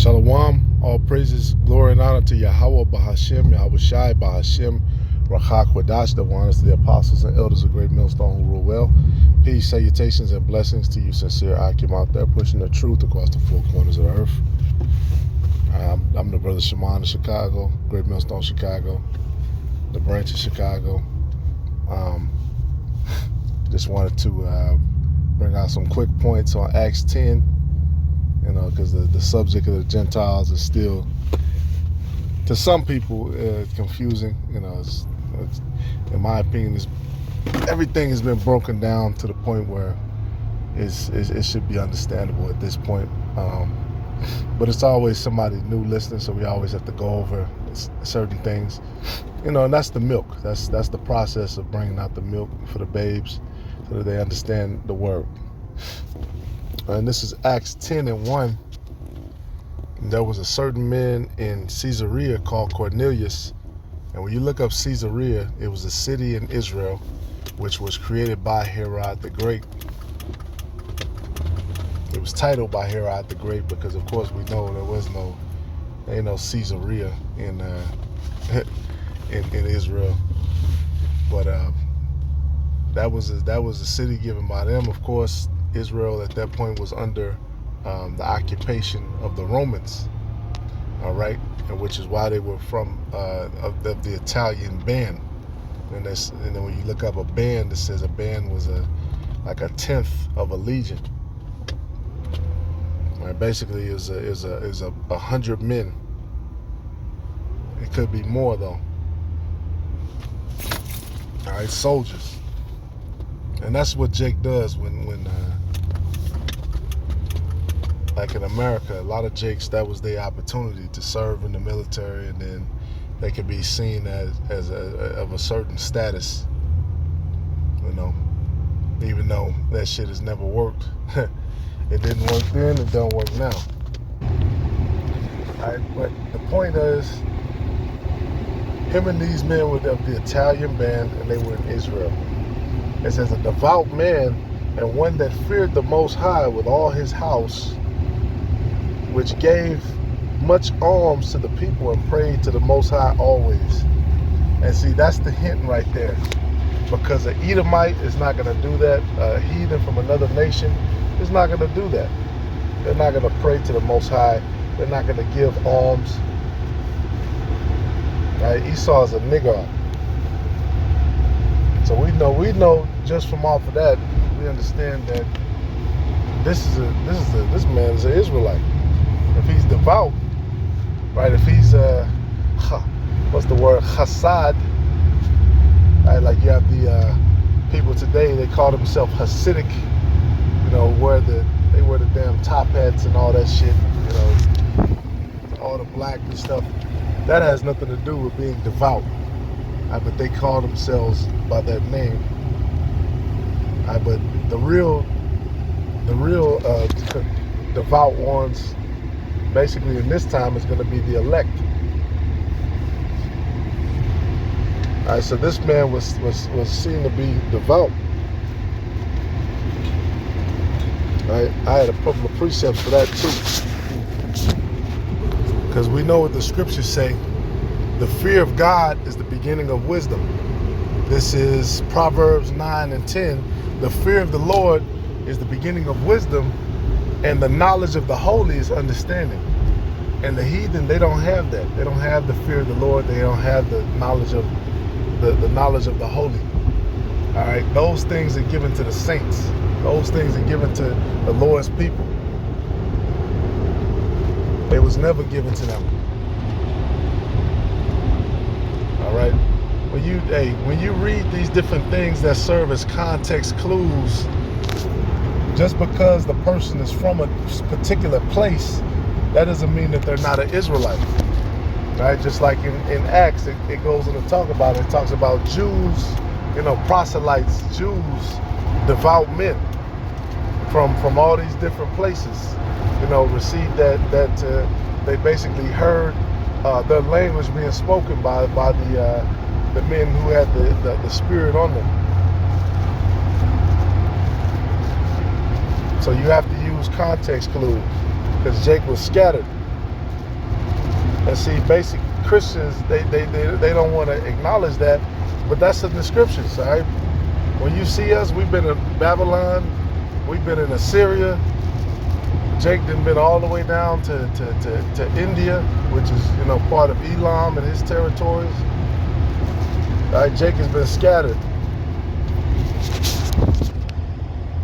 Shalom, all praises, glory, and honor to Yahweh Bahashem, Yahweh Shai Bahashem, Rachak Wadash, the one to the apostles and elders of Great Millstone who rule well. Peace, salutations, and blessings to you sincere Akim out there, pushing the truth across the four corners of the earth. I'm the brother Shimon of Chicago, Great Millstone, Chicago, the branch of Chicago. Just wanted to bring out some quick points on Acts 10. Because the subject of the Gentiles is still, to some people, confusing. It's, in my opinion, everything has been broken down to the point where it should be understandable at this point. But it's always somebody new listening, so we always have to go over certain things. And that's the milk. That's the process of bringing out the milk for the babes so that they understand the word. And this is Acts 10:1. There was a certain man in Caesarea called Cornelius. And when you look up Caesarea, it was a city in Israel which was created by Herod the Great. It was titled by Herod the Great because, of course, we know there ain't no Caesarea in Israel. But that was a city given by them. Of course, Israel at that point was under the occupation of the Romans, all right, and which is why they were from of the Italian band. And then when you look up a band, it says a band was like a tenth of a legion. Right, basically, is a 100 men. It could be more though. All right, soldiers. And that's what Jake does when like in America, a lot of Jakes, that was their opportunity to serve in the military, and then they could be seen as of a certain status, even though that shit has never worked. It didn't work then, it don't work now. All right, but the point is, him and these men were of the Italian band, and they were in Israel. It says a devout man and one that feared the Most High with all his house, which gave much alms to the people and prayed to the Most High always. And see, that's the hint right there. Because an Edomite is not going to do that. A heathen from another nation is not going to do that. They're not going to pray to the Most High. They're not going to give alms. Right? Esau is a nigger. So we know just from off of that, we understand that this man is an Israelite. If he's devout, right? If he's what's the word? Chasad. Right? Like you have the people today, they call themselves Hasidic. They wear the damn top hats and all that shit. All the black and stuff. That has nothing to do with being devout. But they call themselves by that name. But the real devout ones, basically in this time, is going to be the elect. All right, so this man was seen to be devout. Right? I had a couple of precepts for that too, because we know what the scriptures say. The fear of God is the beginning of wisdom. This is Proverbs 9:10. The fear of the Lord is the beginning of wisdom, and the knowledge of the holy is understanding. And the heathen, they don't have that. They don't have the fear of the Lord. They don't have the knowledge of the knowledge of the holy. All right, those things are given to the saints. Those things are given to the Lord's people. It was never given to them. All right. When you read these different things that serve as context clues, just because the person is from a particular place, that doesn't mean that they're not an Israelite. Right? Just like in Acts, it goes on to talk about it. It talks about Jews, proselytes, Jews, devout men from all these different places, received that they basically heard their language being spoken by the men who had the spirit on them. So you have to use context clues, because Jake was scattered. And see, basic Christians, they don't want to acknowledge that, but that's in the scriptures, all right? When you see us, we've been in Babylon, we've been in Assyria. Jake done been all the way down to India, which is, you know, part of Elam and his territories. All right, Jake has been scattered.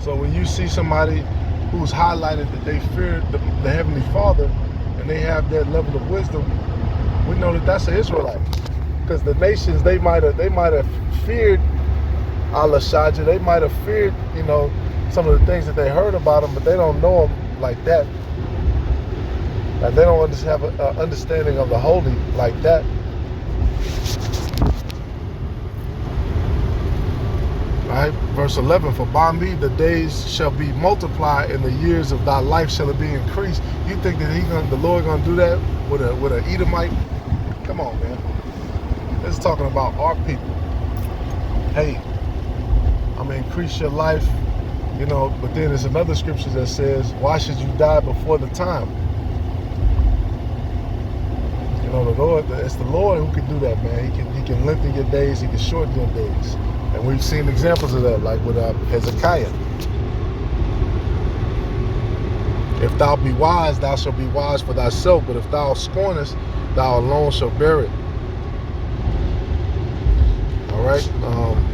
So when you see somebody who's highlighted that they fear the Heavenly Father and they have that level of wisdom, we know that that's an Israelite. Because the nations, they might have feared Allah Shaja, they might have feared, you know, some of the things that they heard about him, but they don't know him like that. Like, they don't have an understanding of the holy like that. Right? Verse 11, for by me the days shall be multiplied and the years of thy life shall be increased. You think that the Lord gonna do that with an Edomite? Come on, man. This is talking about our people. Hey, I'm gonna increase your life, you know, but then there's another scripture that says, why should you die before the time? You know, the Lord, it's the Lord who can do that, man. He can lengthen your days, he can shorten your days. And we've seen examples of that, like with Hezekiah. If thou be wise, thou shalt be wise for thyself, but if thou scornest, thou alone shalt bear it. All right.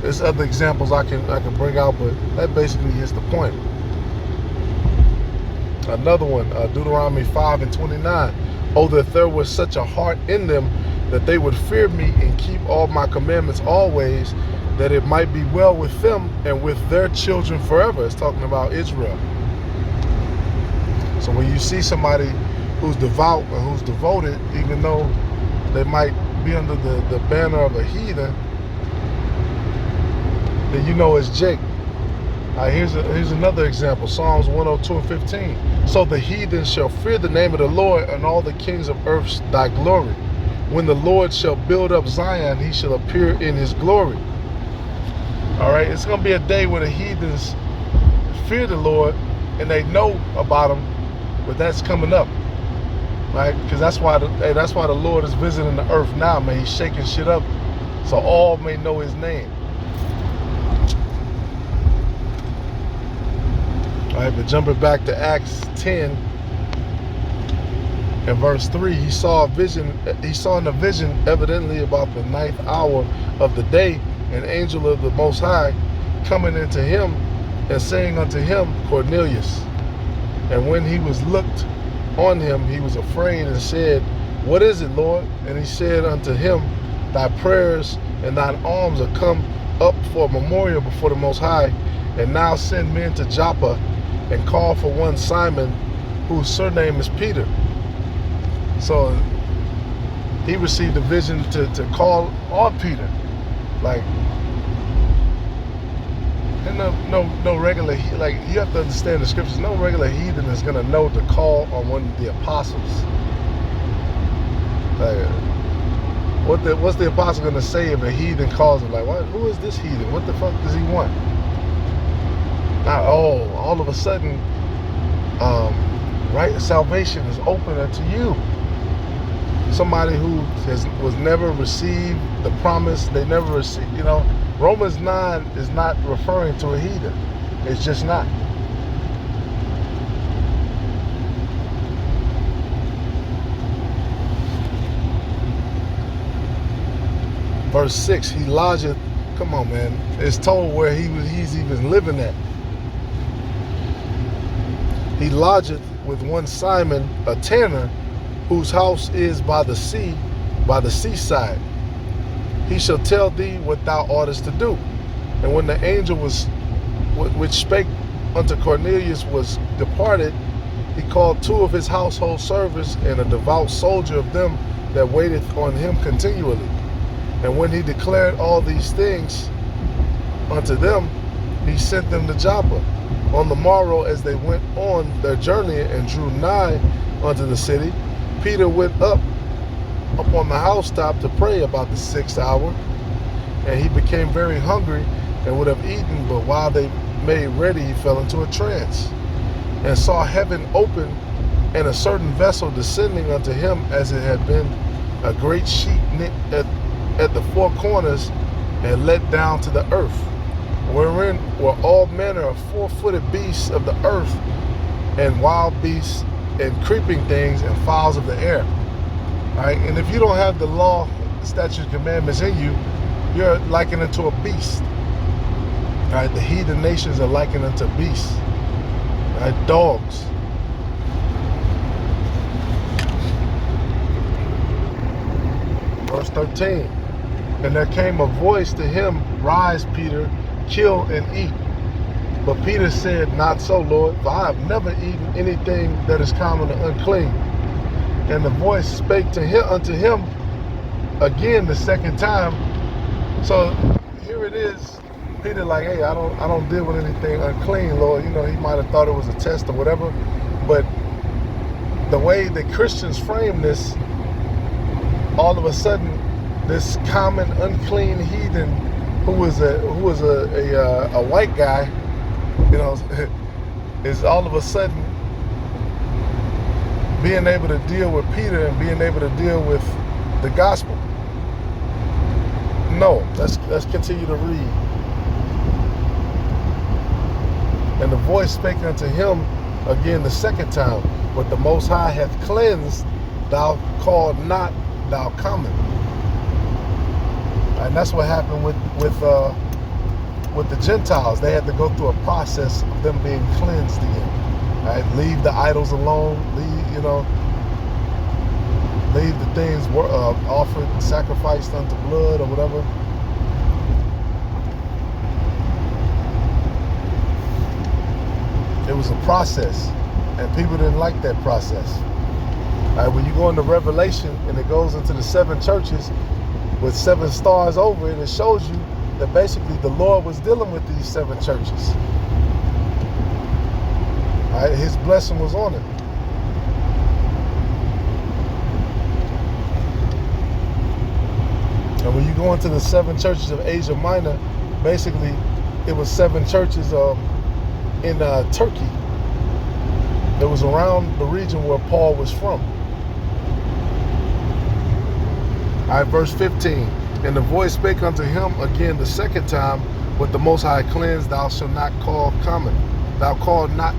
There's other examples I can bring out, but that basically is the point. Another one, Deuteronomy 5:29. Oh, that there was such a heart in them that they would fear me and keep all my commandments always, that it might be well with them and with their children forever. It's talking about Israel. So when you see somebody who's devout and who's devoted, even though they might be under the banner of a heathen, then you know it's Jake. Here's another example, Psalms 102:15. So the heathen shall fear the name of the Lord, and all the kings of earth thy glory. When the Lord shall build up Zion, he shall appear in his glory. All right, it's going to be a day where the heathens fear the Lord and they know about him, but that's coming up, right? Because that's why the Lord is visiting the earth now, man. He's shaking shit up so all may know his name. All right, but jumping back to Acts 10 and verse 3, he saw in a vision evidently about the 9th hour of the day, an angel of the Most High coming into him and saying unto him, Cornelius. And when he was looked on him, he was afraid and said, What is it, Lord? And he said unto him, Thy prayers and thine alms are come up for a memorial before the Most High. And now send men to Joppa and call for one Simon, whose surname is Peter. So he received a vision to call on Peter. Like, and no regular, like, you have to understand the scriptures, no regular heathen is going to know to call on one of the apostles. Like, what's the apostle going to say if a heathen calls him? Like, what? Who is this heathen? What the fuck does he want? Not, all of a sudden, right, salvation is open unto you. Somebody who was never received the promise, they never received, you know, Romans 9 is not referring to a heathen. It's just not. Verse 6, he lodgeth, come on, man, it's told where he's even living at. He lodgeth with one Simon, a tanner, whose house is by the sea, by the seaside. He shall tell thee what thou oughtest to do. And when the angel which spake unto Cornelius was departed, he called 2 of his household servants and a devout soldier of them that waiteth on him continually. And when he declared all these things unto them, he sent them to Joppa. On the morrow, as they went on their journey and drew nigh unto the city, Peter went up on the housetop to pray about the 6th hour, and he became very hungry and would have eaten, but while they made ready, he fell into a trance, and saw heaven open, and a certain vessel descending unto him as it had been a great sheet knit at the four corners and let down to the earth, wherein were all manner of four-footed beasts of the earth, and wild beasts, and creeping things, and fowls of the air. All right, and if you don't have the law, statutes, commandments in you, you're likened unto a beast. All right, the heathen nations are likened unto beasts. All right, dogs. Verse 13. And there came a voice to him, Rise, Peter, kill and eat. But Peter said, Not so, Lord, for I have never eaten anything that is common or unclean. And the voice spake to him unto him again the second time. So here it is. Peter like, hey, I don't deal with anything unclean, Lord. You know, he might have thought it was a test or whatever. But the way that Christians frame this, all of a sudden, this common unclean heathen who was a white guy, you know, is all of a sudden being able to deal with Peter and being able to deal with the gospel. No, let's continue to read. And the voice spake unto him again the second time, What the Most High hath cleansed, thou call not thou common. And that's what happened with the Gentiles. They had to go through a process of them being cleansed again. Right? Leave the idols alone. Leave the things offered, sacrificed unto blood or whatever. It was a process, and people didn't like that process. All right, when you go into Revelation and it goes into the 7 churches with 7 stars over it, it shows you that basically the Lord was dealing with these 7 churches. All right, his blessing was on it. And when you go into the 7 churches of Asia Minor, basically it was 7 churches in Turkey. It was around the region where Paul was from. All right, verse 15. And the voice spake unto him again the second time, What the Most High cleansed, thou shalt not call common. Thou called not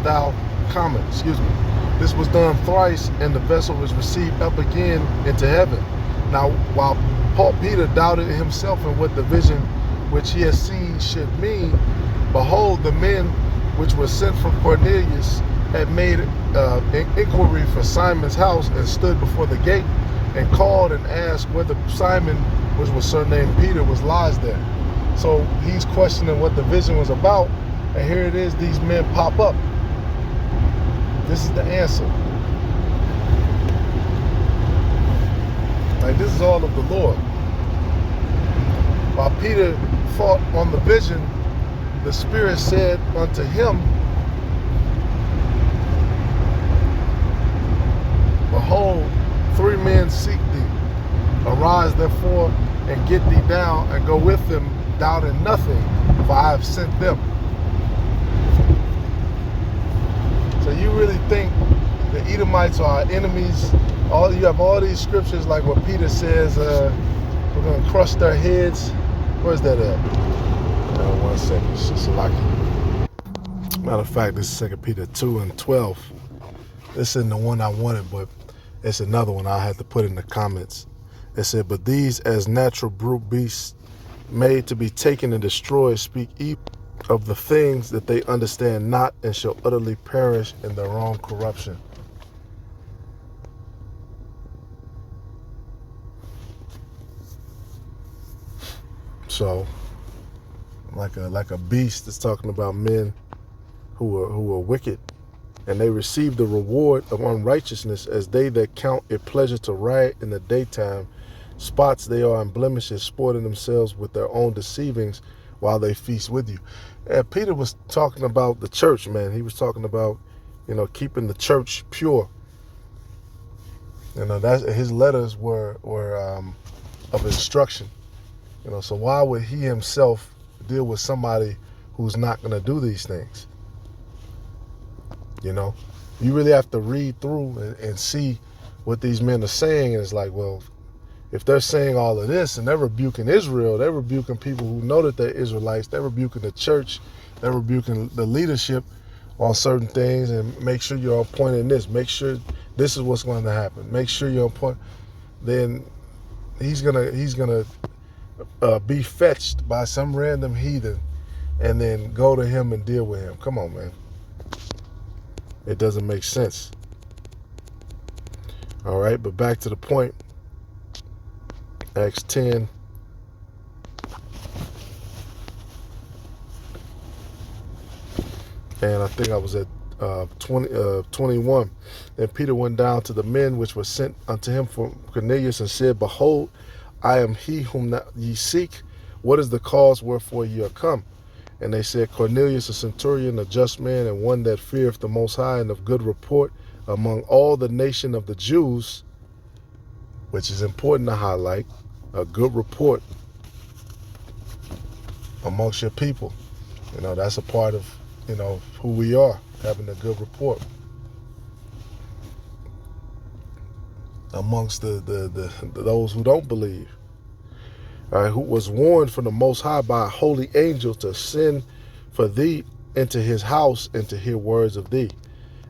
thou common. Excuse me. This was done thrice, and the vessel was received up again into heaven. Now, while Peter doubted himself in what the vision which he had seen should mean, behold, the men which were sent from Cornelius had made inquiry for Simon's house, and stood before the gate, and called and asked whether Simon, which was surnamed Peter, was lodged there. So he's questioning what the vision was about, and here it is, these men pop up. This is the answer. Like, this is all of the Lord. While Peter thought on the vision, the Spirit said unto him, Behold, 3 men seek thee. Arise therefore and get thee down, and go with them, doubting nothing, for I have sent them. So you really think the Edomites are our enemies? You have all these scriptures like what Peter says, we're going to crush their heads. Where's that at? 1 second, it's just like, matter of fact, this is 2 Peter 2:12. This isn't the one I wanted, but it's another one I had to put in the comments. It said, But these as natural brute beasts, made to be taken and destroyed, speak evil of the things that they understand not, and shall utterly perish in their own corruption. So, like a beast is talking about men who are wicked, and they receive the reward of unrighteousness, as they that count it pleasure to riot in the daytime. Spots they are and blemishes, sporting themselves with their own deceivings, while they feast with you. And Peter was talking about the church, man. He was talking about, keeping the church pure. That's his letters were of instruction. So why would he himself deal with somebody who's not going to do these things? You know, you really have to read through and see what these men are saying. And it's like, well, if they're saying all of this and they're rebuking Israel, they're rebuking people who know that they're Israelites, they're rebuking the church, they're rebuking the leadership on certain things, and make sure you're on point in this. Make sure this is what's going to happen. Make sure you're on point. Then he's gonna be fetched by some random heathen and then go to him and deal with him. Come on, man. It doesn't make sense. All right, but back to the point. Acts 10. And I think I was at 21. Then Peter went down to the men which were sent unto him from Cornelius and said, Behold, I am he whom ye seek. What is the cause wherefore ye are come? And they said, Cornelius, a centurion, a just man, and one that feareth the Most High, and of good report among all the nation of the Jews, which is important to highlight, a good report amongst your people. You know, that's a part of, you know, who we are, having a good report amongst the those who don't believe. All right, who was warned from the Most High by a holy angel to send for thee into his house and to hear words of thee.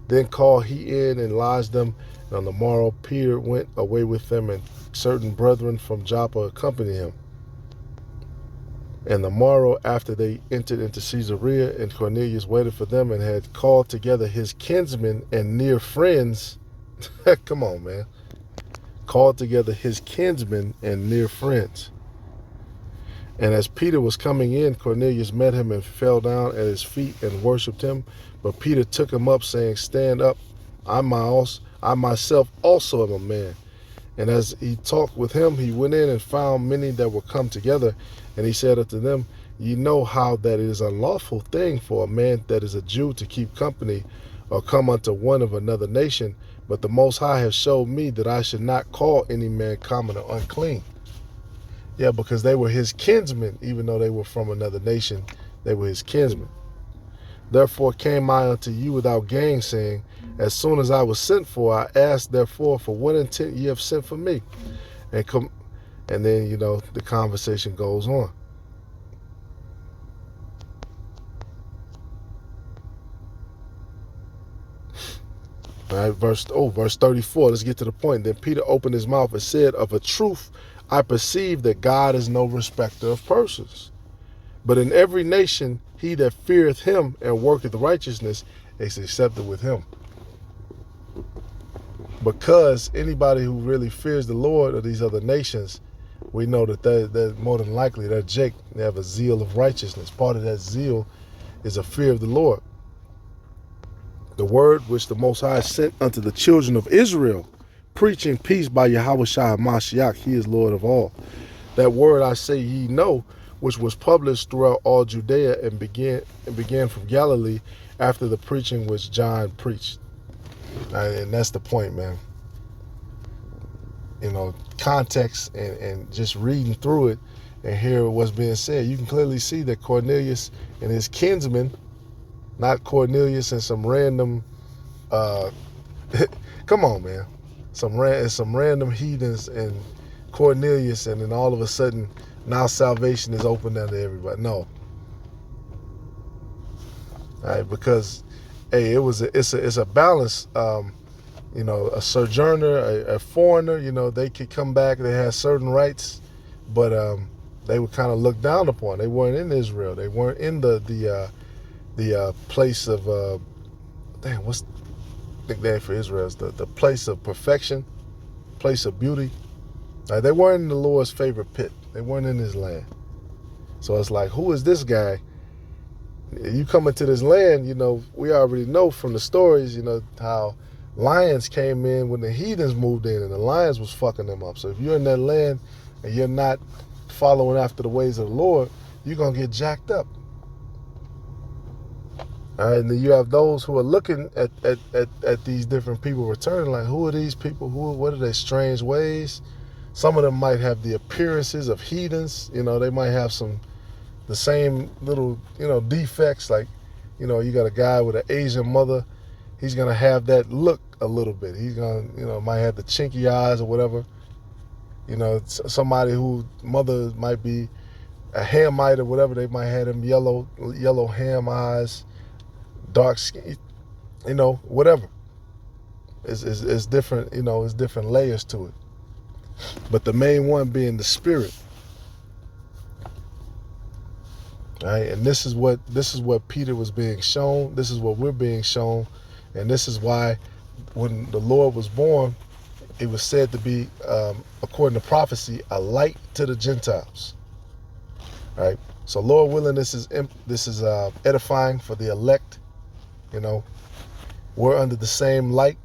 Then called he in and lodged them. And on the morrow Peter went away with them, and certain brethren from Joppa accompanied him. And the morrow after they entered into Caesarea, and Cornelius waited for them and had called together his kinsmen and near friends. Come on, man. Called together his kinsmen and near friends. And as Peter was coming in, Cornelius met him and fell down at his feet and worshipped him. But Peter took him up, saying, Stand up, I myself also am a man. And as he talked with him, he went in and found many that were come together. And he said unto them, Ye know how that it is a lawful thing for a man that is a Jew to keep company or come unto one of another nation. But the Most High has showed me that I should not call any man common or unclean. Yeah, because they were his kinsmen, even though they were from another nation, they were his kinsmen. Therefore came I unto you without gainsaying. As soon as I was sent for, I asked therefore for what intent ye have sent for me. And then, you know, the conversation goes on. All right, verse 34. Let's get to the point. Then Peter opened his mouth and said, Of a truth, I perceive that God is no respecter of persons. But in every nation, he that feareth him and worketh righteousness is accepted with him. Because anybody who really fears the Lord of these other nations, we know that they're more than likely, they're Jake. They have a zeal of righteousness. Part of that zeal is a fear of the Lord. The word which the Most High sent unto the children of Israel, preaching peace by Yahushua Mashiach, he is Lord of all. That word I say ye know, which was published throughout all Judea and began from Galilee after the preaching which John preached. And that's the point, man. You know, context and just reading through it and hear what's being said. You can clearly see that Cornelius and his kinsmen, not Cornelius and some random, come on, man. Some random heathens and Cornelius, and then all of a sudden, now salvation is open unto everybody. No. All right, because, hey, it's a balance. You know, a sojourner, a foreigner, you know, they could come back. They had certain rights, but they were kind of looked down upon. They weren't in Israel. They weren't in the place of what's the nickname for Israel? Is the place of perfection, place of beauty. They weren't in the Lord's favorite pit. They weren't in his land. So it's like, who is this guy? You come into this land, you know, we already know from the stories, you know, how lions came in when the heathens moved in, and the lions was fucking them up. So if you're in that land and you're not following after the ways of the Lord, you're going to get jacked up. All right, and then you have those who are looking at these different people returning, like, who are these people? What are their strange ways? Some of them might have the appearances of heathens. You know, they might have the same little, you know, defects. Like, you know, you got a guy with an Asian mother, he's gonna have that look a little bit. He's gonna, might have the chinky eyes or whatever. Somebody whose mother might be a Hamite or whatever, they might have them yellow ham eyes, dark skin, whatever. It's different, it's different layers to it. But the main one being the spirit. Right? And this is what Peter was being shown. This is what we're being shown. And this is why when the Lord was born, it was said to be, according to prophecy, a light to the Gentiles. Right? So Lord willing, this is edifying for the elect. We're under the same light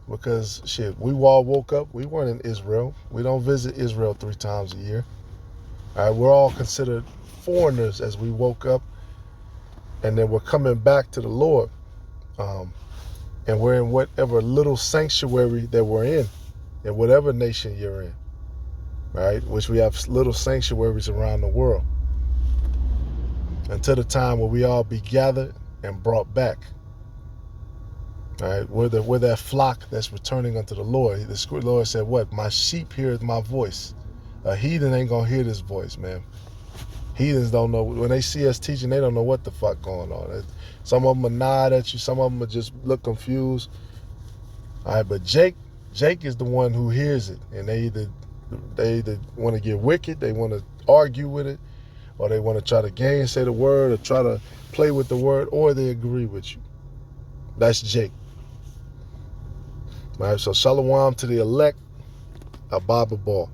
because we all woke up. We weren't in Israel. We don't visit Israel 3 times a year. All right, we're all considered foreigners as we woke up, and then we're coming back to the Lord, and we're in whatever little sanctuary that we're in whatever nation you're in, right? Which we have little sanctuaries around the world until the time where we all be gathered and brought back. All right, we're that flock that's returning unto the Lord. The Lord said, "What? My sheep heareth my voice." A heathen ain't gonna hear this voice, man. Heathens don't know. When they see us teaching, they don't know what the fuck going on. Some of them will nod at you. Some of them will just look confused. All right, but Jake is the one who hears it, and they either want to get wicked, they want to argue with it, or they want to try to gainsay the word, or try to play with the word, or they agree with you. That's Jake. All right, so shalom to the elect, Ababa Ball.